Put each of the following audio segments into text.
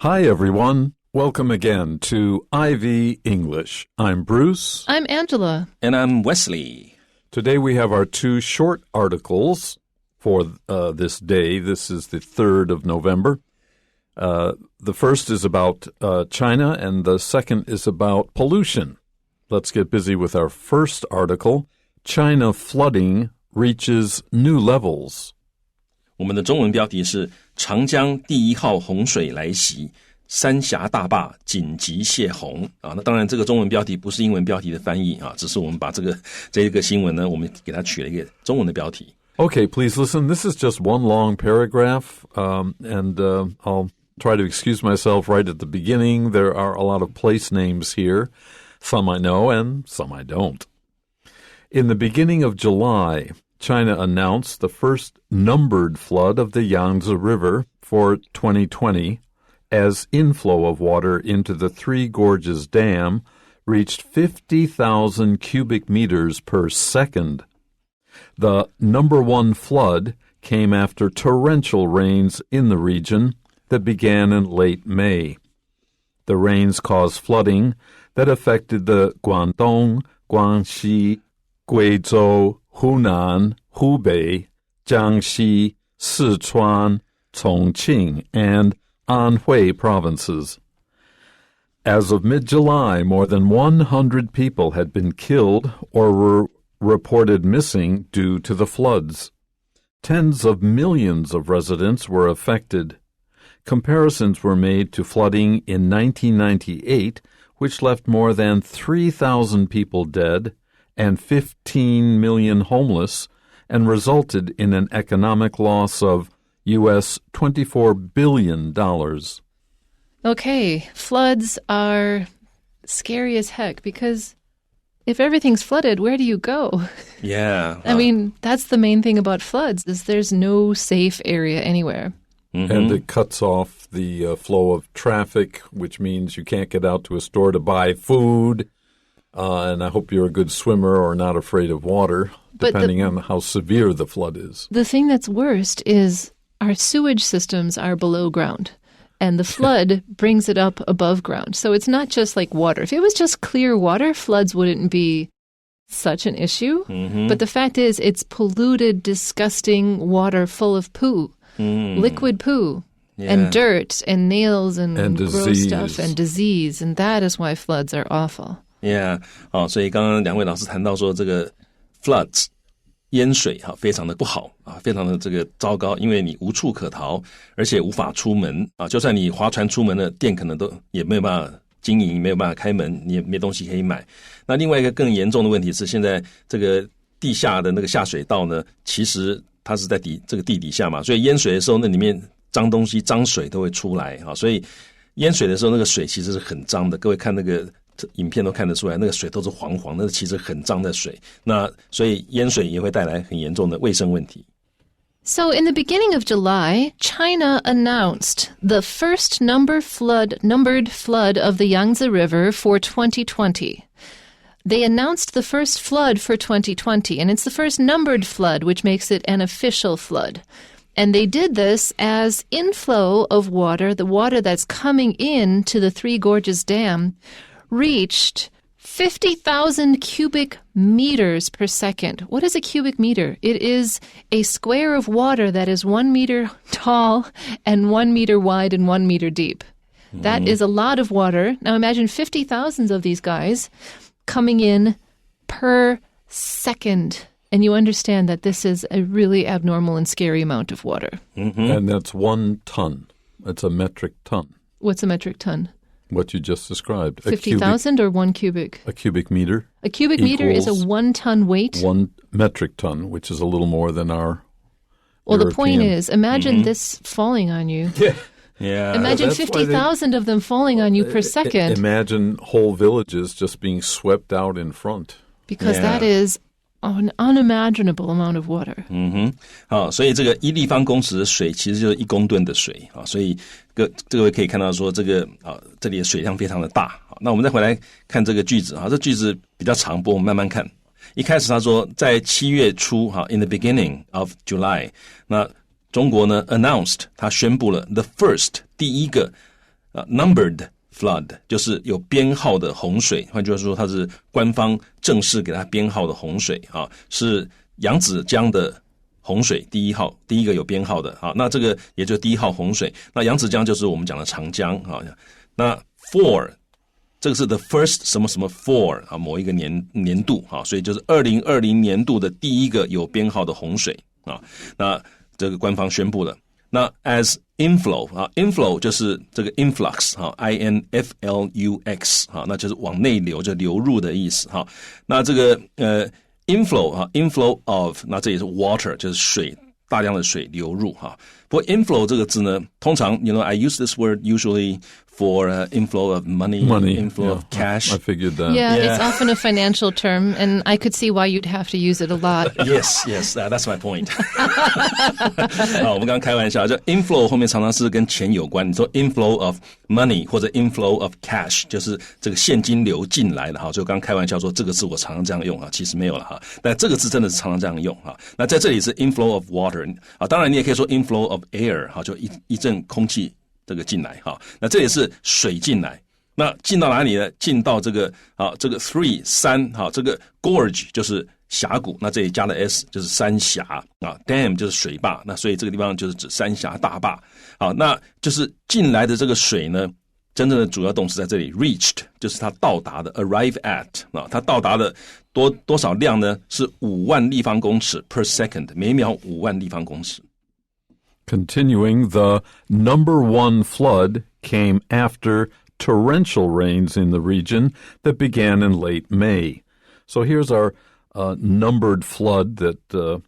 Hi, everyone. Welcome again to IV English. I'm Bruce. I'm Angela. And I'm Wesley. Today we have our two short articles for this day. This is the 3rd of November. The first is about China, and the second is about pollution. Let's get busy with our first article. China flooding reaches new levels. 我们的中文标题是长江第一号洪水来袭，三峡大坝紧急泄洪啊。那当然这个中文标题不是英文标题的翻译啊，只是我们把这个新闻呢，我们给它取了一个中文的标题。Okay, please listen. This is just one long paragraph, and I'll try to excuse myself right at the beginning. There are a lot of place names here. Some I know and some I don't. In the beginning of July, China announced the first numbered flood of the Yangtze River for 2020 as inflow of water into the Three Gorges Dam reached 50,000 cubic meters per second. The number one flood came after torrential rains in the region that began in late May. The rains caused flooding that affected the Guangdong, Guangxi, Guizhou, Hunan, Hubei, Jiangxi, Sichuan, Chongqing, and Anhui provinces. As of mid-July, more than 100 people had been killed or were reported missing due to the floods. Tens of millions of residents were affected. Comparisons were made to flooding in 1998, which left more than 3,000 people dead and 15 million homeless, and resulted in an economic loss of U.S. $24 billion. Okay, floods are scary as heck because if everything's flooded, where do you go? Yeah. I mean, that's the main thing about floods is there's no safe area anywhere. Mm-hmm. And it cuts off the flow of traffic, which means you can't get out to a store to buy food. And I hope you're a good swimmer or not afraid of water, depending on how severe the flood is. The thing that's worst is our sewage systems are below ground, and the flood brings it up above ground. So it's not just like water. If it was just clear water, floods wouldn't be such an issue. Mm-hmm. But the fact is, it's polluted, disgusting water full of poo, liquid poo. Yeah. And dirt and nails and gross stuff and disease. And that is why floods are awful. Yeah. 所以刚刚两位老师谈到说这个 floods 淹水非常的不好非常的这个糟糕，因为你无处可逃，而且无法出门就算你划船出门了，店可能都也没有办法经营，没有办法开门，你也没东西可以买。那另外一个更严重的问题是，现在这个地下的那个下水道呢，其实它是在这个地底下嘛，所以淹水的时候那里面脏东西脏水都会出来所以淹水的时候那个水其实是很脏的，各位看那个影片都看得出来，那个水都是黄黄的，那其实很脏的水。那所以淹水也会带来很严重的卫生问题。So in the beginning of July, China announced the first numbered flood of the Yangtze River for 2020. They announced the first flood for 2020, and it's the first numbered flood, which makes it an official flood. And they did this as inflow of water, the water that's coming in to the Three Gorges Dam, reached 50,000 cubic meters per second. What is a cubic meter? It is a square of water that is 1 meter tall and 1 meter wide and 1 meter deep. That is a lot of water. Now imagine 50,000 of these guys coming in per second. And you understand that this is a really abnormal and scary amount of water. Mm-hmm. And that's 1 ton. That's a metric ton. What's a metric ton? What you just described. 50,000 or 1 cubic? A cubic meter. A cubic meter is a 1 ton weight? 1 metric ton, which is a little more than our Well, European. The point is, imagine this falling on you. Yeah. Imagine 50,000 of them falling on you per second. Imagine whole villages just being swept out in front. Because that is an unimaginable amount of water. 所以这个1立方公尺的水其实就是1公吨的水所以各位可以看到说这个这里的水量非常的大那我们再回来看这个句子这句子比较长，不过我们慢慢看。一开始他说在7月初in the beginning of July， 那中国呢 announced 他宣布了 the first 第一个 numbered flood 就是有编号的洪水，换句话说它是官方正式给它编号的洪水啊，是扬子江的洪水第一号，第一个有编号的啊，那这个也就是第一号洪水。那扬子江就是我们讲的长江啊。那 for 这个是 the first 什么什么 for 啊，某一个年度啊，所以就是2020年度的第一个有编号的洪水啊。那这个官方宣布了。那 as inflow 啊 ，inflow 就是这个 influx 啊 ，influx 啊，那就是往内流，就流入的意思哈。那这个inflow 啊 ，inflow of 那这也是 water 就是水，大量的水流入哈。不过 inflow 这个字呢，通常 I use this word usually for inflow of money inflow of cash. I figured that. Yeah, it's often a financial term, and I could see why you'd have to use it a lot. Yes, that's my point. 好，我们刚刚开玩笑，就 inflow 后面常常是跟钱有关。你说 inflow of money 或者 inflow of cash， 就是这个现金流进来的哈。就刚刚开玩笑说这个字我常常这样用啊，其实没有了哈。但这个字真的是常常这样用哈。那在这里是 inflow of water 啊，当然你也可以说 inflow of air 哈，就一阵空气这个进来哈。那这也是水进来。那进到哪里呢？进到这个这个 3这个 gorge 就是峡谷，那这里加了 s 就是三峡啊 ，dam 就是水坝，那所以这个地方就是指三峡大坝。好，那就是进来的这个水呢，真正的主要动词在这里 reached 就是它到达的 arrive at 啊，它到达的多少量呢？是5万立方公尺 per second， 每秒5万立方公尺。Continuing, the number one flood came after torrential rains in the region that began in late May. So here's our numbered flood that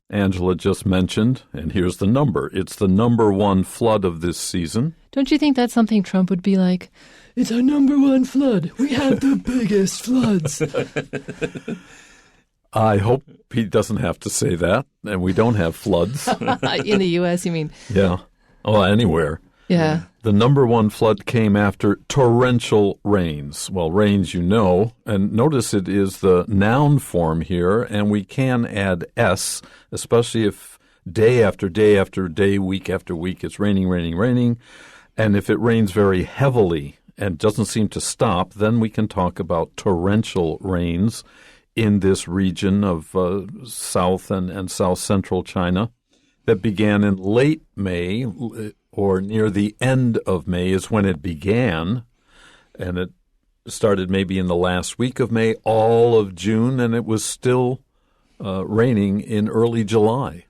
Angela just mentioned, and here's the number. It's the number one flood of this season. Don't you think that's something Trump would be like? It's our number one flood. We have the biggest floods. I hope he doesn't have to say that, and we don't have floods. In the U.S., you mean? Yeah. Oh, anywhere. Yeah. The number one flood came after torrential rains. Well, rains you know, and notice it is the noun form here, and we can add s, especially if day after day after day, week after week, it's raining. And if it rains very heavily and doesn't seem to stop, then we can talk about torrential rains in this region of south and south-central China that began in late May, or near the end of May is when it began, and it started maybe in the last week of May, all of June, and it was still raining in early July.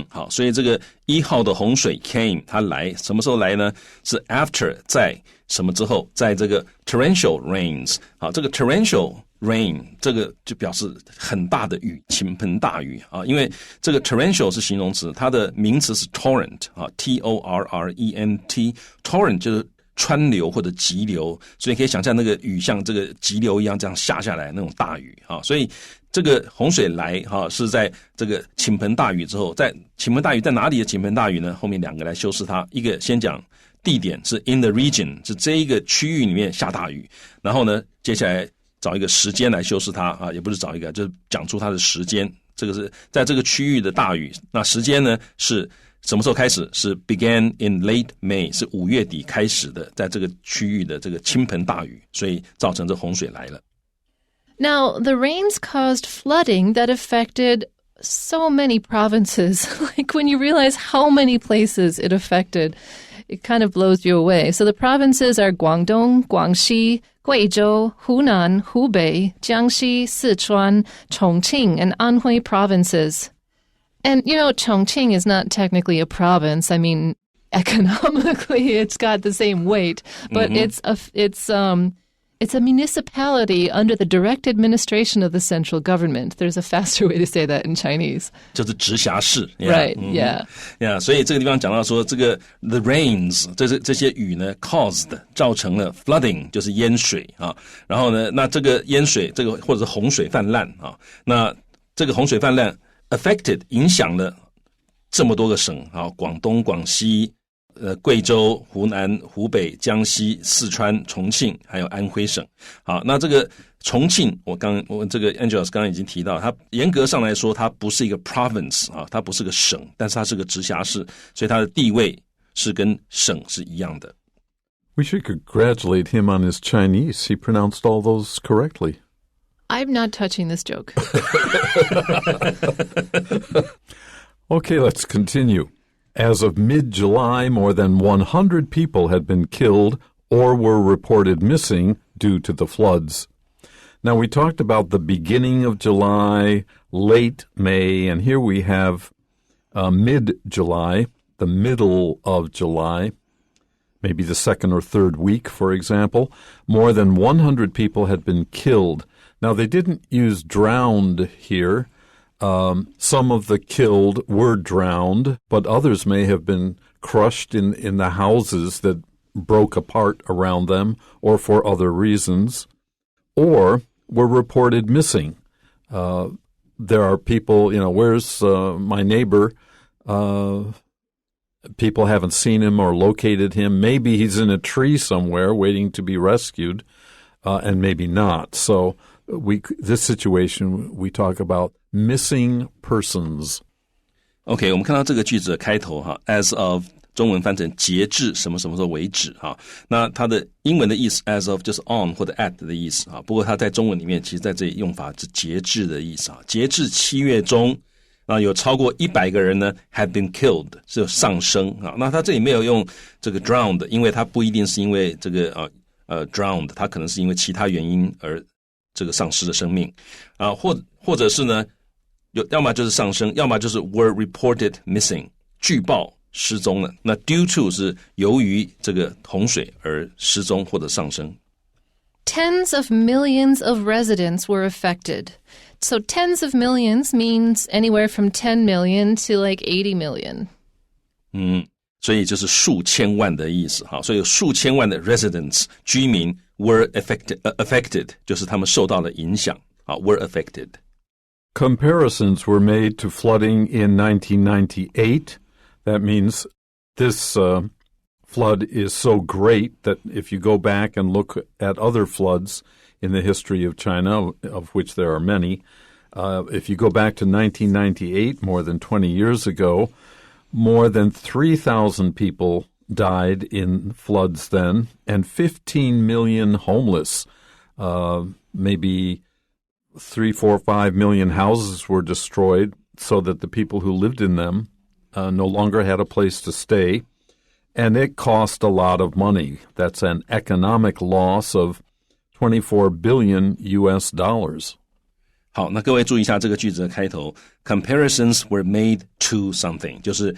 好，所以这个1号的洪水 came， 它来什么时候来呢？是 after 在什么之后，在这个 torrential rains。好，这个 torrential rain 这个就表示很大的雨，倾盆大雨啊。因为这个 torrential 是形容词，它的名词是 torrent 啊 ，T-O-R-R-E-N-T。torrent 就是川流或者急流，所以可以想象那个雨像这个急流一样这样下下来那种大雨啊。所以这个洪水来是在这个倾盆大雨之后，在倾盆大雨在哪里的倾盆大雨呢？后面两个来修饰它，一个先讲地点是 in the region， 是这一个区域里面下大雨，然后呢接下来找一个时间来修饰它啊，也不是找一个，就是讲出它的时间。这个是在这个区域的大雨，那时间呢是什么时候开始？是 began in late May， 是5月底开始的，在这个区域的这个倾盆大雨，所以造成这洪水来了。Now, the rains caused flooding that affected so many provinces. Like when you realize how many places it affected, it kind of blows you away. So the provinces are Guangdong, Guangxi, Guizhou, Hunan, Hubei, Jiangxi, Sichuan, Chongqing, and Anhui provinces. And, Chongqing is not technically a province. I mean, economically, it's got the same weight, but it's a municipality under the direct administration of the central government. There's a faster way to say that in Chinese. 就是直辖市 Right, yeah. Yeah, 所以这个地方讲到说这个 the rains 这些雨呢 caused 造成了 flooding 就是淹水啊。然后呢那这个淹水这个或者是洪水泛滥啊，那这个洪水泛滥 affected 影响了这么多个省啊，广东、广西贵州、湖南、湖北、江西、四川、重庆，还有安徽省。好，那这个重庆，我这个 Angela 刚刚已经提到，它严格上来说，它不是一个 province 啊，它不是个省，但是它是个直辖市，所以它的地位是跟省是一样的。We should congratulate him on his Chinese. He pronounced all those correctly. I'm not touching this joke. Okay, let's continue. As of mid-July, more than 100 people had been killed or were reported missing due to the floods. Now, we talked about the beginning of July, late May, and here we have mid-July, the middle of July, maybe the second or third week, for example. More than 100 people had been killed. Now, they didn't use drowned here. Some of the killed were drowned, but others may have been crushed in the houses that broke apart around them or for other reasons, or were reported missing. There are people, where's my neighbor? People haven't seen him or located him. Maybe he's in a tree somewhere waiting to be rescued, and maybe not. So this situation, we talk about missing persons. OK, 我们看到这个句子的开头哈 ，as of 中文翻成截至什么什么时候为止哈。那它的英文的意思 as of 就是 on 或者 at 的意思啊。不过它在中文里面，其实在这里用法是截至的意思啊。截至7月中，有超过100个人呢 have been killed 是有上升啊。那它这里没有用这个 drowned， 因为它不一定是因为这个drowned， 它可能是因为其他原因而这个丧失了生命啊，或者是呢，要么就是上升，要么就是 were reported missing， 据报失踪了。那 due to 是由于这个洪水而失踪或者上升。Tens of millions of residents were affected. So tens of millions means anywhere from 10 million to like 80 million. 所以就是数千万的意思哈，所以有数千万的 residents 居民 were affected 就是他们受到了影响啊 were affected. Comparisons were made to flooding in 1998. That means this flood is so great that if you go back and look at other floods in the history of China, of which there are many, if you go back to 1998, more than 20 years ago, more than 3,000 people died in floods then, and 15 million homeless. Maybe 3, 4, 5 million houses were destroyed so that the people who lived in them no longer had a place to stay. And it cost a lot of money. That's an economic loss of $24 billion US dollars. 好，那各位注意一下这个句子的开头 ，comparisons were made to something， 就是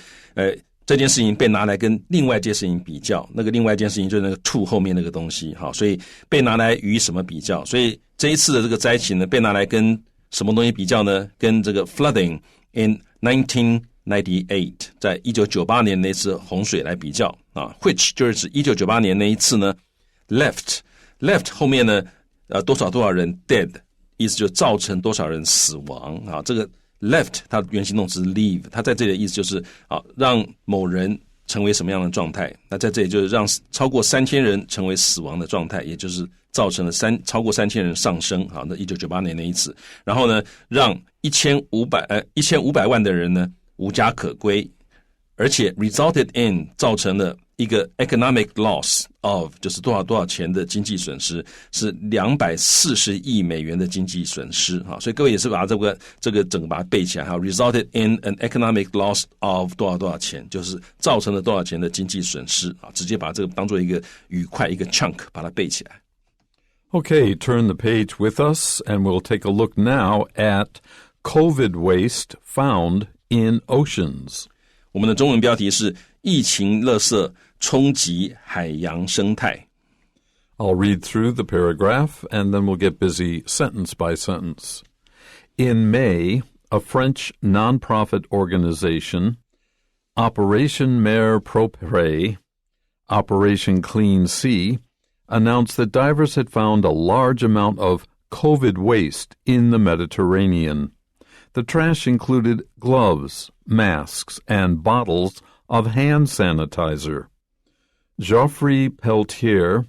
这件事情被拿来跟另外一件事情比较，那个另外一件事情就是那个 to 后面那个东西，好，所以被拿来与什么比较？所以这一次的这个灾情呢，被拿来跟什么东西比较呢？跟这个 flooding in 1998， 在1998年那次洪水来比较啊 ，which 就是指1998年那一次呢 left 后面呢多少人 dead。意思就造成多少人死亡啊？这个 left 它的原形动词 leave， 它在这里的意思就是让某人成为什么样的状态？那在这里就是让超过3000人成为死亡的状态，也就是造成了超过3000人上升啊。那1998年那一次，然后呢，让1500万的人呢无家可归，而且 resulted in 造成了一个 economic loss of 就是多少钱的经济损失，是240亿美元的经济损失啊！所以各位也是把这个整个把它背起来哈 ，resulted in an economic loss of 多少钱，就是造成了多少钱的经济损失啊！直接把这个当做一个语块一个 chunk 把它背起来。Okay, turn the page with us, and we'll take a look now at COVID waste found in oceans. 我们的中文标题是疫情垃圾冲击海洋生态。I'll read through the paragraph, and then we'll get busy sentence by sentence. In May, a French nonprofit organization, Operation Mer Propre, Operation Clean Sea, announced that divers had found a large amount of COVID waste in the Mediterranean. The trash included gloves, masks, and bottles of hand sanitizer. Geoffrey Peltier,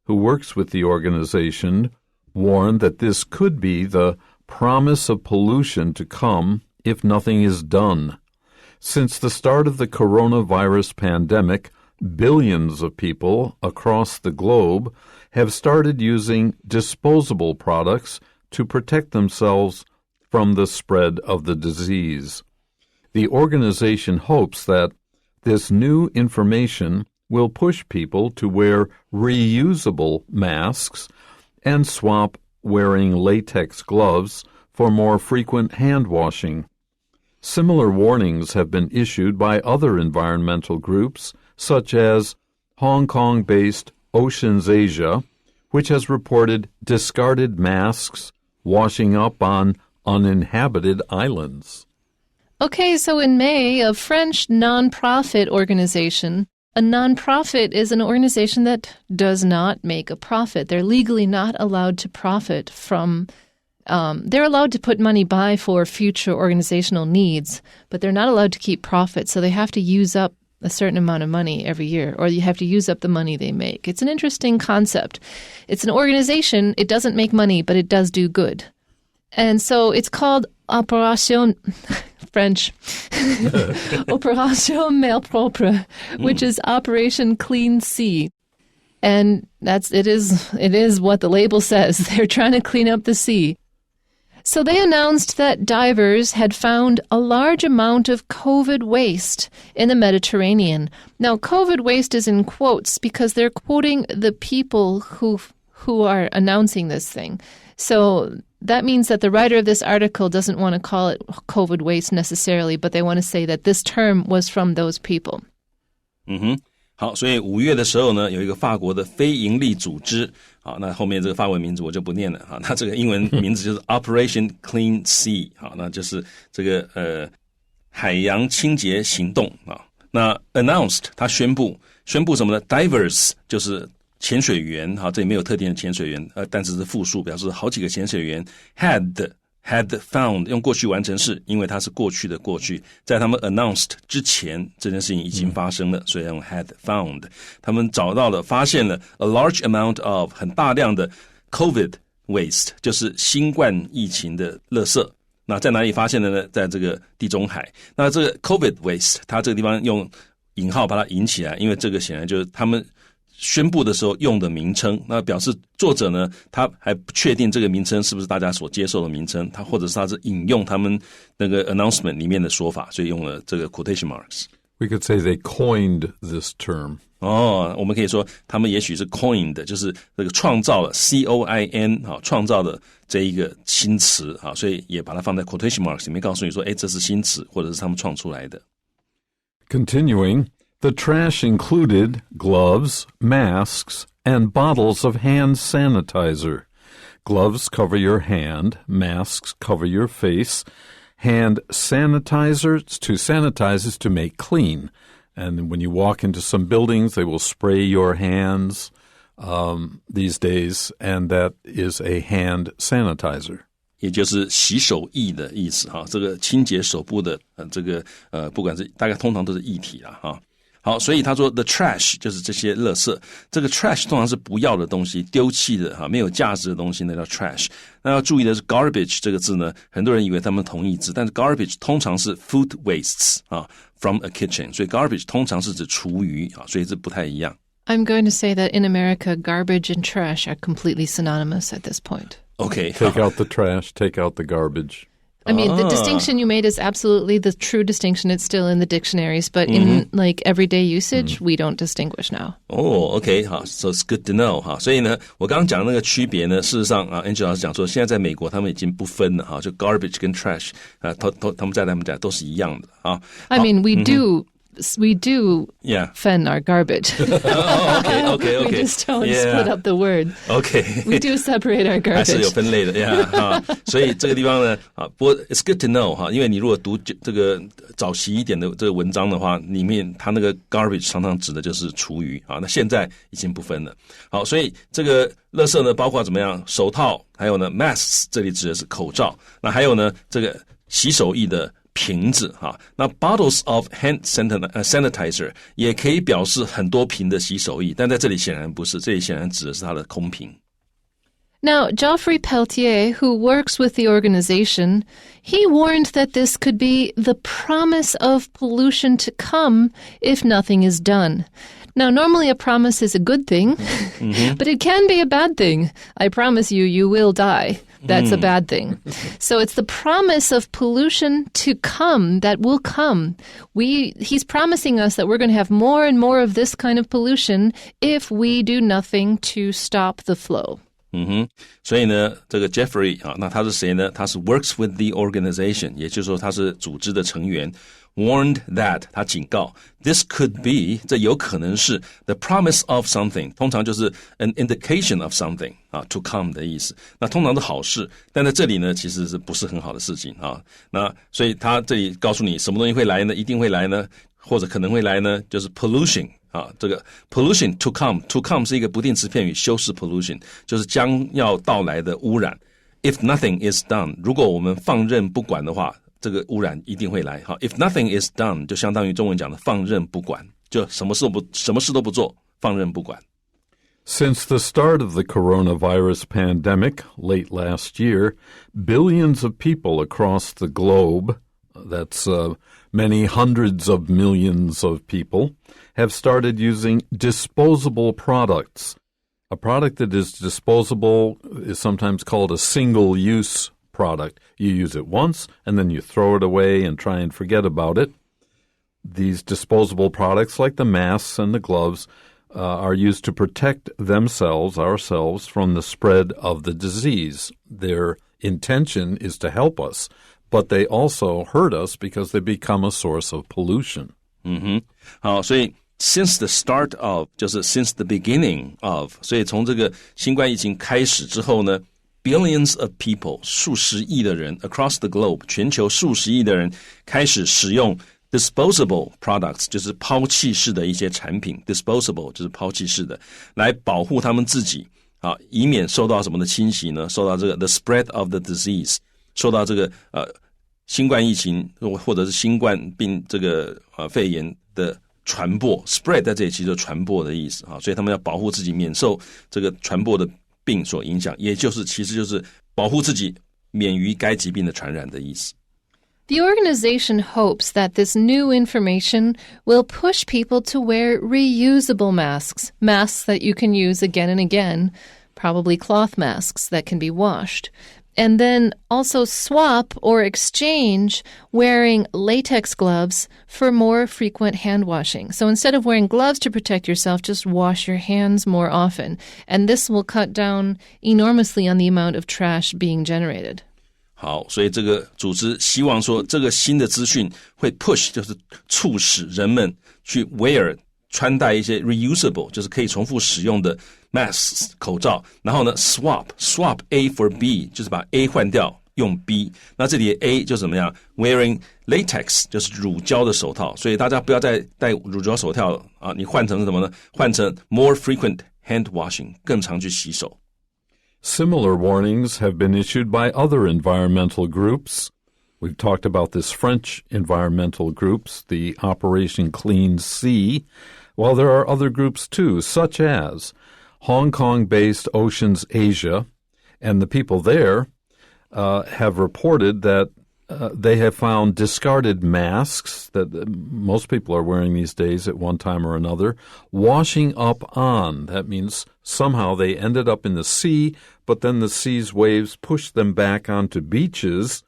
who works with the organization, warned that this could be the promise of pollution to come if nothing is done. Since the start of the coronavirus pandemic, billions of people across the globe have started using disposable products to protect themselves from the spread of the disease. The organization hopes that this new information will push people to wear reusable masks and swap wearing latex gloves for more frequent hand washing. Similar warnings have been issued by other environmental groups, such as Hong Kong-based Oceans Asia, which has reported discarded masks washing up on uninhabited islands. Okay, so in May, a French nonprofit organization. A nonprofit is an organization that does not make a profit. They're legally not allowed to profit from, they're allowed to put money by for future organizational needs, but they're not allowed to keep profit. So they have to use up a certain amount of money every year, or you have to use up the money they make. It's an interesting concept. It's an organization. It doesn't make money, but it does do good. And so it's called Opération, French, Opération Mer Propre, which is Operation Clean Sea. And it is what the label says. They're trying to clean up the sea. So they announced that divers had found a large amount of COVID waste in the Mediterranean. Now, COVID waste is in quotes because they're quoting the people who are announcing this thing. So that means that the writer of this article doesn't want to call it COVID waste necessarily, but they want to say that this term was from those people. 好，所以5月的时候呢，有一个法国的非营利组织，好，那后面这个法文名字我就不念了，好，那这个英文名字就是 Operation Clean Sea， 好，那就是这个海洋清洁行动啊。那 announced 它宣布什么呢 ？Divers 就是潜水员，好，这里没有特定的潜水员，但只是复数，表示好几个潜水员 had found 用过去完成式，因为它是过去的过去，在他们 announced 之前，这件事情已经发生了，所以用 had found。他们找到了，发现了 a large amount of 很大量的 COVID waste， 就是新冠疫情的垃圾。那在哪里发现的呢？在这个地中海。那这个 COVID waste， 它这个地方用引号把它引起来，因为这个显然就是他们宣布的时候用的名称，那表示作者呢，他还不确定这个名称是不是大家所接受的名称，他或者是他是引用他们那个 announcement 里面的说法，所以用了这个 quotation marks. We could say they coined this term. 我们可以说他们也许是 coined， 就是这个创造了 C-O-I-N 创造的这一个新词，所以也把它放在 quotation marks 里面，告诉你说，这是新词，或者是他们创出来的。Continuing.The trash included gloves, masks, and bottles of hand sanitizer. Gloves cover your hand, masks cover your face. Hand sanitizer to sanitize is to make clean. And when you walk into some buildings, they will spray your hands these days, and that is a hand sanitizer.也就是洗手液的意思哈，这个清洁手部的这个不管是大概通常都是液体啦哈。好，所以他说 the trash 就是这些垃圾，这个 trash 通常是不要的东西，丢弃的哈，没有价值的东西，那叫 trash。那要注意的是 garbage 这个字呢，很多人以为他们同义字，但是 garbage 通常是 food wastes from a kitchen， 所以 garbage 通常是指厨余所以这不太一样。I'm going to say that in America, garbage and trash are completely synonymous at this point. Okay. Take out the trash, take out the garbage. I mean, the distinction you made is absolutely the true distinction. It's still in the dictionaries, but in like everyday usage, we don't distinguish now. OK, 好 so it's good to know 哈。所以呢，我刚刚讲的那个区别呢，事实上Angela 老师讲说，现在在美国他们已经不分了哈，就 garbage 跟 trash 他们在他们家都是一样的啊。I mean, we do fend our garbage. Okay. We just don't split up the word. Okay. We do separate our garbage. 还是有分类的呀所以这个地方呢不过 it's good to know 哈，因为你如果读这个早期一点的这个文章的话，里面它那个 garbage 常常指的就是厨余那现在已经不分了。好，所以这个垃圾呢，包括怎么样，手套，还有呢 masks， 这里指的是口罩，那还有呢这个洗手液的瓶子那 bottles of hand sanitizer 也可以表示很多瓶的洗手液，但在这里显然不是，这里显然指的是它的空瓶。Now, Geoffrey Pelletier, who works with the organization, he warned that this could be the promise of pollution to come if nothing is done. Now, normally a promise is a good thing, but it can be a bad thing. I promise you, you will die. That's a bad thing. So it's the promise of pollution to come that will come. He's promising us that we're going to have more and more of this kind of pollution if we do nothing to stop the flow. 所以呢，这个 Jeffrey 啊，那他是谁呢？他是 works with the organization， 也就是说他是组织的成员。Warned that 他警告 this could be 这有可能是 the promise of something， 通常就是 an indication of something 啊 to come 的意思。那通常是好事，但在这里呢，其实是不是很好的事情啊？那所以他这里告诉你什么东西会来呢？一定会来呢，或者可能会来呢？就是 pollution。啊，这个 pollution to come 是一个不定词片语，修饰 pollution 就是将要到来的污染。If nothing is done， 如果我们放任不管的话，这个污染一定会来。好 ，If nothing is done 就相当于中文讲的放任不管，就什么事都不做，放任不管。Since the start of the coronavirus pandemic late last year, billions of people across the globe, that's many hundreds of millions of people, have started using disposable products. A product that is disposable is sometimes called a single-use product. You use it once, and then you throw it away and try and forget about it. These disposable products, like the masks and the gloves, are used to protect ourselves, from the spread of the disease. Their intention is to help us, but they also hurt us because they become a source of pollution. 好，所以 since the start of 就是 since the beginning of， 所以从这个新冠疫情开始之后呢 billions of people 数十亿的人 across the globe 全球数十亿的人开始使用 disposable products 就是抛弃式的一些产品 disposable 就是抛弃式的来保护他们自己啊，以免受到什么的侵袭呢？受到这个 the spread of the disease 受到这个新冠疫情或者是新冠病这个肺炎的传播 spread 在这里其实就是传播的意思啊，所以他们要保护自己免受这个传播的病所影响，也就是其实就是保护自己免于该疾病的传染的意思。The organization hopes that this new information will push people to wear reusable masks, masks that you can use again and again, probably cloth masks that can be washed. And then also swap or exchange wearing latex gloves for more frequent hand washing. So instead of wearing gloves to protect yourself, just wash your hands more often. And this will cut down enormously on the amount of trash being generated. 好，所以这个组织希望说这个新的资讯会 push 就是促使人们去 wear 穿戴一些 reusable 就是可以重复使用的 masks 口罩，然后呢 swap A for B 就是把 A 换掉用 B， 那这里的 A 就怎么样 wearing latex 就是乳胶的手套，所以大家不要再戴乳胶手套啊，你换成什么呢？换成 more frequent hand washing 更常去洗手。Similar warnings have been issued by other environmental groups. We've talked about this French environmental groups, the Operation Clean Sea. Well, there are other groups too, such as Hong Kong-based Oceans Asia, and the people there have reported that they have found discarded masks that most people are wearing these days at one time or another, washing up on. That means somehow they ended up in the sea, but then the sea's waves pushed them back onto beaches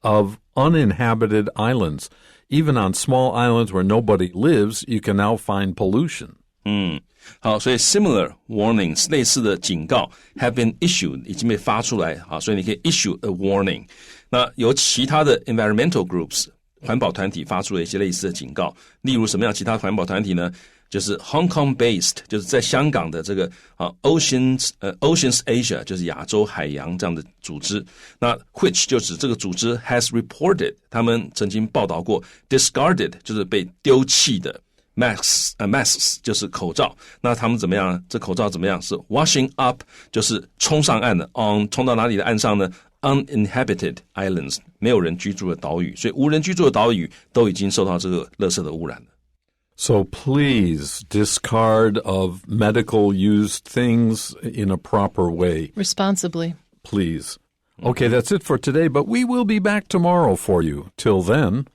of uninhabited islands. Even on small islands where nobody lives, you can now find pollution. 好，所以 similar warnings 类似的警告 have been issued 已经被发出来，好，所以你可以 issue a warning。那由其他的 environmental groups 环保团体发出了一些类似的警告，例如什么样其他环保团体呢？就是 Hong Kong based 就是在香港的这个Oceans Asia 就是亚洲海洋这样的组织，那 which 就指这个组织 has reported 他们曾经报道过 discarded 就是被丢弃的masks 就是口罩，那他们怎么样？这口罩怎么样？是 washing up 就是冲上岸的 on 冲到哪里的岸上呢？ uninhabited islands 没有人居住的岛屿，所以无人居住的岛屿都已经受到这个垃圾的污染了。So please discard of medical used things in a proper way. Responsibly. Please. Okay, that's it for today, but we will be back tomorrow for you. Till then,